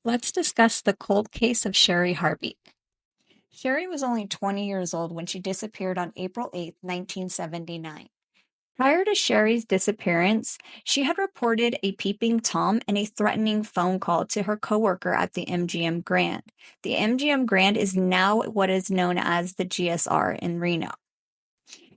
Let's discuss the cold case of Sherry Harbeke. Sherry was only 20 years old when she disappeared on April 8, 1979. Prior to Sherry's disappearance, she had reported a peeping Tom and a threatening phone call to her coworker at the MGM Grand. The MGM Grand is now what is known as the GSR in Reno.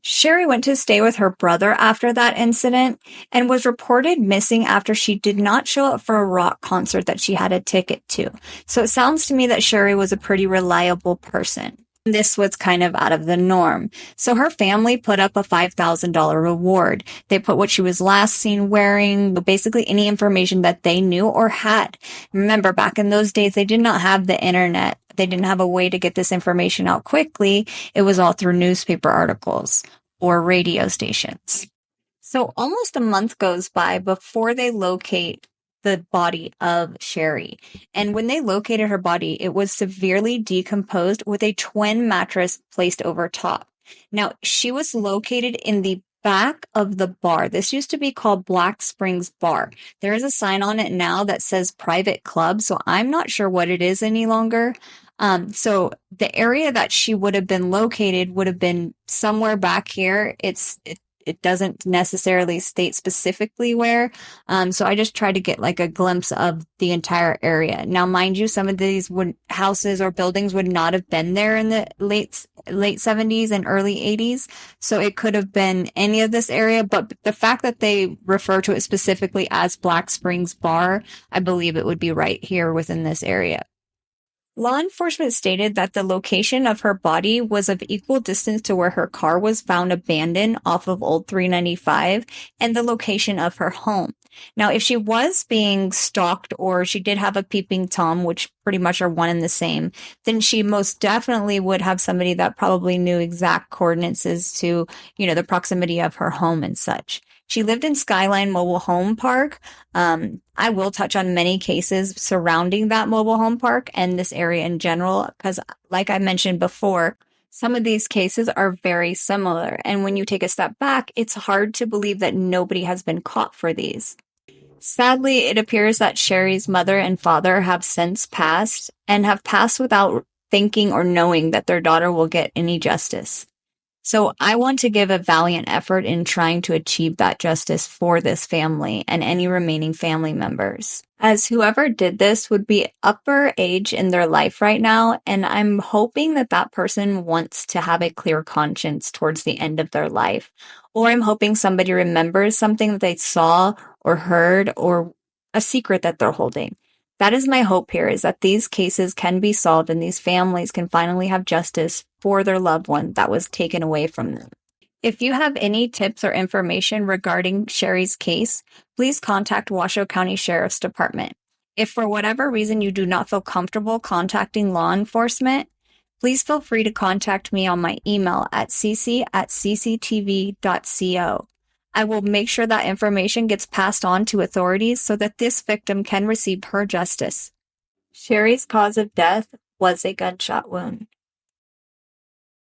Sherry went to stay with her brother after that incident and was reported missing after she did not show up for a rock concert that she had a ticket to. So it sounds to me that Sherry was a pretty reliable person. This was kind of out of the norm. So her family put up a $5,000 reward. They put what she was last seen wearing, basically any information that they knew or had. Remember, back in those days, they did not have the internet. They didn't have a way to get this information out quickly. It was all through newspaper articles or radio stations. So almost a month goes by before they locate the body of Sherry. And when they located her body, it was severely decomposed with a twin mattress placed over top. Now, she was located in the back of the bar. This used to be called Black Springs Bar. There is a sign on it now that says private club, so I'm not sure what it is any longer. So the area that she would have been located would have been somewhere back here. It doesn't necessarily state specifically where. So I just tried to get like a glimpse of the entire area. Now, mind you, some of these houses or buildings would not have been there in the late 70s and early 80s. So it could have been any of this area. But the fact that they refer to it specifically as Black Springs Bar, I believe it would be right here within this area. Law enforcement stated that the location of her body was of equal distance to where her car was found abandoned off of Old 395 and the location of her home. Now, if she was being stalked or she did have a peeping Tom, which pretty much are one and the same, then she most definitely would have somebody that probably knew exact coordinates as to, the proximity of her home and such. She lived in Skyline Mobile Home Park. I will touch on many cases surrounding that mobile home park and this area in general, because like I mentioned before, some of these cases are very similar. And when you take a step back, it's hard to believe that nobody has been caught for these. Sadly, it appears that Sherry's mother and father have since passed and have passed without thinking or knowing that their daughter will get any justice. So I want to give a valiant effort in trying to achieve that justice for this family and any remaining family members, as whoever did this would be upper age in their life right now, and I'm hoping that that person wants to have a clear conscience towards the end of their life, or I'm hoping somebody remembers something that they saw or heard or a secret that they're holding. That is my hope here, is that these cases can be solved and these families can finally have justice for their loved one that was taken away from them. If you have any tips or information regarding Sherry's case, please contact Washoe County Sheriff's Department. If for whatever reason you do not feel comfortable contacting law enforcement, please feel free to contact me on my email at cc@cctv.co. I will make sure that information gets passed on to authorities so that this victim can receive her justice. Sherry's cause of death was a gunshot wound.